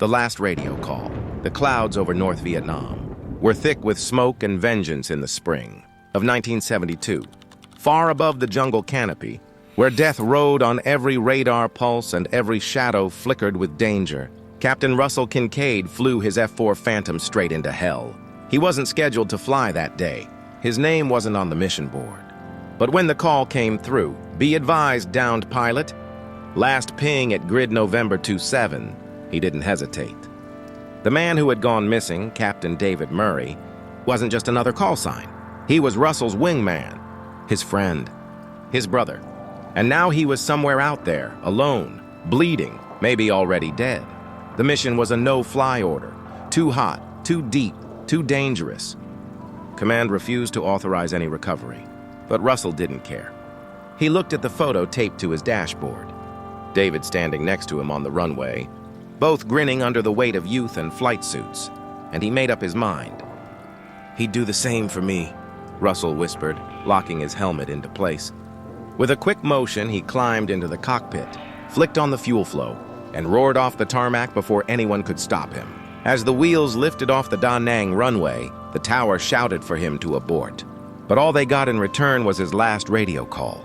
The last radio call. The clouds over North Vietnam were thick with smoke and vengeance in the spring of 1972. Far above the jungle canopy, where death rode on every radar pulse and every shadow flickered with danger, Captain Russell Kincaid flew his F-4 Phantom straight into hell. He wasn't scheduled to fly that day. His name wasn't on the mission board. But when the call came through, "Be advised, downed pilot," last ping at grid November 27, he didn't hesitate. The man who had gone missing, Captain David Murray, wasn't just another call sign. He was Russell's wingman, his friend, his brother. And now he was somewhere out there, alone, bleeding, maybe already dead. The mission was a no-fly order. Too hot, too deep, too dangerous. Command refused to authorize any recovery, but Russell didn't care. He looked at the photo taped to his dashboard. David standing next to him on the runway, both grinning under the weight of youth and flight suits, and he made up his mind. "He'd do the same for me," Russell whispered, locking his helmet into place. With a quick motion, he climbed into the cockpit, flicked on the fuel flow, and roared off the tarmac before anyone could stop him. As the wheels lifted off the Da Nang runway, the tower shouted for him to abort. But all they got in return was his last radio call.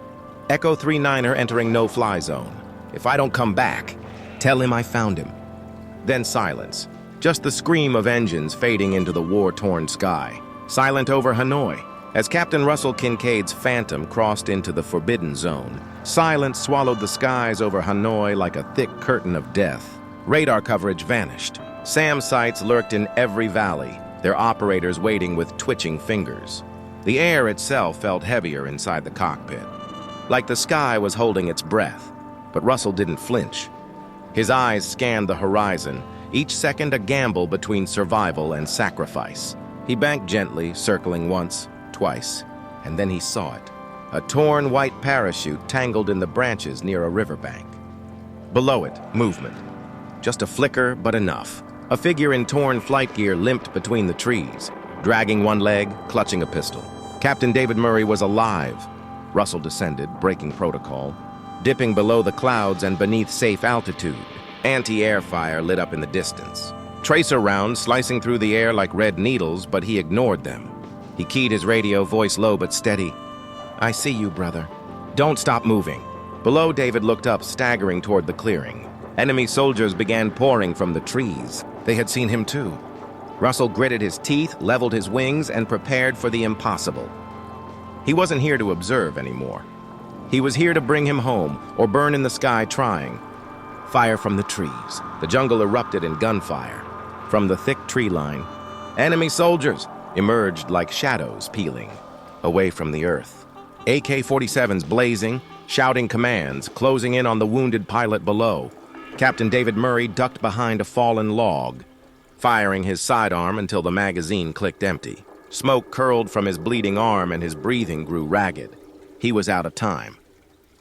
"Echo 39er entering no-fly zone. If I don't come back, tell him I found him." Then silence, just the scream of engines fading into the war-torn sky. Silent over Hanoi, as Captain Russell Kincaid's Phantom crossed into the forbidden zone. Silence swallowed the skies over Hanoi like a thick curtain of death. Radar coverage vanished. SAM sites lurked in every valley, their operators waiting with twitching fingers. The air itself felt heavier inside the cockpit, like the sky was holding its breath. But Russell didn't flinch. His eyes scanned the horizon, each second a gamble between survival and sacrifice. He banked gently, circling once, twice, and then he saw it. A torn white parachute tangled in the branches near a riverbank. Below it, movement. Just a flicker, but enough. A figure in torn flight gear limped between the trees, dragging one leg, clutching a pistol. Captain David Murray was alive. Russell descended, breaking protocol, dipping below the clouds and beneath safe altitude. Anti-air fire lit up in the distance. Tracer rounds slicing through the air like red needles, but he ignored them. He keyed his radio, voice low but steady. "I see you, brother. Don't stop moving." Below, David looked up, staggering toward the clearing. Enemy soldiers began pouring from the trees. They had seen him too. Russell gritted his teeth, leveled his wings, and prepared for the impossible. He wasn't here to observe anymore. He was here to bring him home, or burn in the sky trying. Fire from the trees. The jungle erupted in gunfire. From the thick tree line, enemy soldiers emerged like shadows peeling away from the earth. AK-47s blazing, shouting commands, closing in on the wounded pilot below. Captain David Murray ducked behind a fallen log, firing his sidearm until the magazine clicked empty. Smoke curled from his bleeding arm and his breathing grew ragged. He was out of time.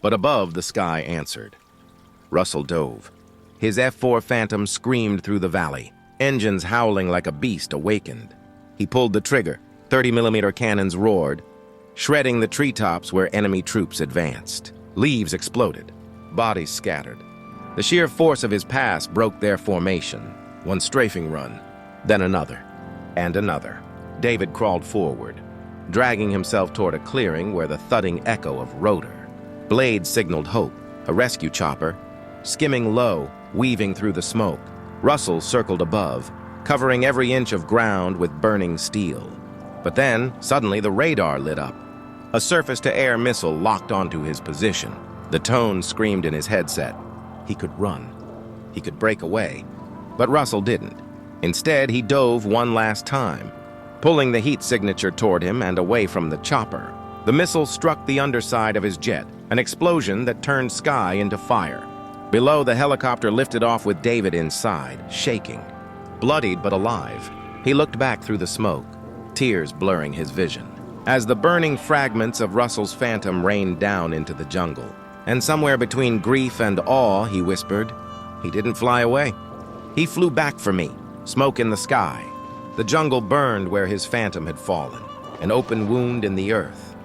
But above, the sky answered. Russell dove. His F-4 Phantom screamed through the valley, engines howling like a beast awakened. He pulled the trigger. 30mm cannons roared, shredding the treetops where enemy troops advanced. Leaves exploded. Bodies scattered. The sheer force of his pass broke their formation. One strafing run, then another, and another. David crawled forward, dragging himself toward a clearing where the thudding echo of rotor. Blades signaled hope, a rescue chopper, skimming low, weaving through the smoke. Russell circled above, covering every inch of ground with burning steel. But then, suddenly, the radar lit up. A surface-to-air missile locked onto his position. The tone screamed in his headset. He could run. He could break away. But Russell didn't. Instead, he dove one last time, pulling the heat signature toward him and away from the chopper. The missile struck the underside of his jet, an explosion that turned sky into fire. Below, the helicopter lifted off with David inside, shaking. Bloodied but alive, he looked back through the smoke, tears blurring his vision, as the burning fragments of Russell's Phantom rained down into the jungle. And somewhere between grief and awe, he whispered, "He didn't fly away. He flew back for me." Smoke in the sky. The jungle burned where his Phantom had fallen, an open wound in the earth,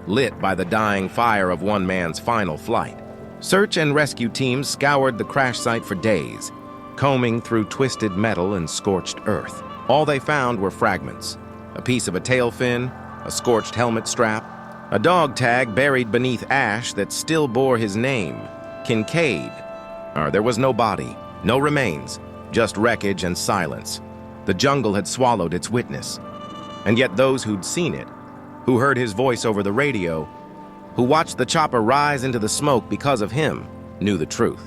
lit by the dying fire of one man's final flight. Search and rescue teams scoured the crash site for days, combing through twisted metal and scorched earth. All they found were fragments: a piece of a tail fin, a scorched helmet strap, a dog tag buried beneath ash that still bore his name, Kincaid. There was no body, no remains, just wreckage and silence. The jungle had swallowed its witness. And yet those who'd seen it, who heard his voice over the radio, who watched the chopper rise into the smoke because of him, knew the truth.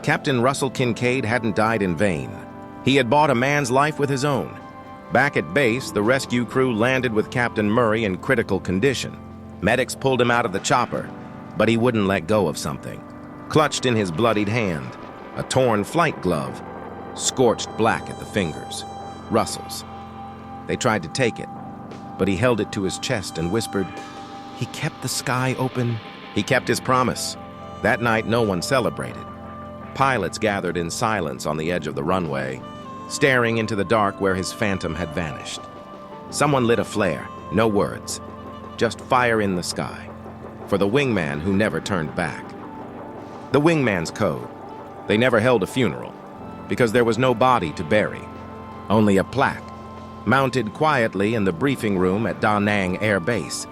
Captain Russell Kincaid hadn't died in vain. He had bought a man's life with his own. Back at base, the rescue crew landed with Captain Murray in critical condition. Medics pulled him out of the chopper, but he wouldn't let go of something. Clutched in his bloodied hand, a torn flight glove, scorched black at the fingers. Russell's. They tried to take it, but he held it to his chest and whispered, "He kept the sky open." He kept his promise. That night, no one celebrated. Pilots gathered in silence on the edge of the runway, staring into the dark where his phantom had vanished. Someone lit a flare, no words, just fire in the sky, for the wingman who never turned back. The wingman's code. They never held a funeral, because there was no body to bury, only a plaque, mounted quietly in the briefing room at Da Nang Air Base,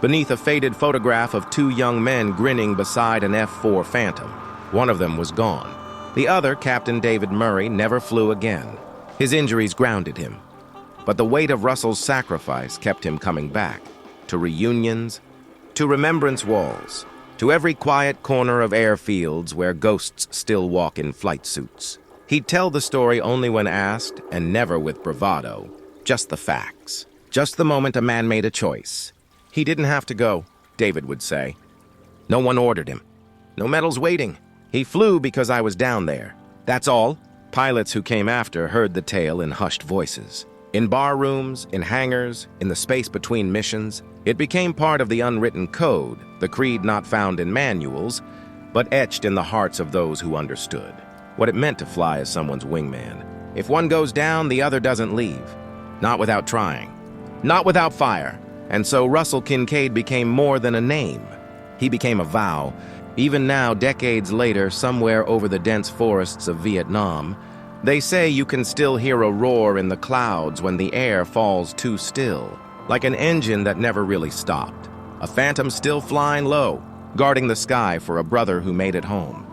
beneath a faded photograph of two young men grinning beside an F-4 Phantom. One of them was gone. The other, Captain David Murray, never flew again. His injuries grounded him, but the weight of Russell's sacrifice kept him coming back, to reunions, to remembrance walls, to every quiet corner of airfields where ghosts still walk in flight suits. He'd tell the story only when asked, and never with bravado, just the facts, just the moment a man made a choice. "He didn't have to go," David would say. "No one ordered him. No medals waiting. He flew because I was down there. That's all." Pilots who came after heard the tale in hushed voices. In bar rooms, in hangars, in the space between missions, it became part of the unwritten code, the creed not found in manuals, but etched in the hearts of those who understood what it meant to fly as someone's wingman. If one goes down, the other doesn't leave. Not without trying. Not without fire. And so Russell Kincaid became more than a name. He became a vow. Even now, decades later, somewhere over the dense forests of Vietnam, they say you can still hear a roar in the clouds when the air falls too still, like an engine that never really stopped. A phantom still flying low, guarding the sky for a brother who made it home.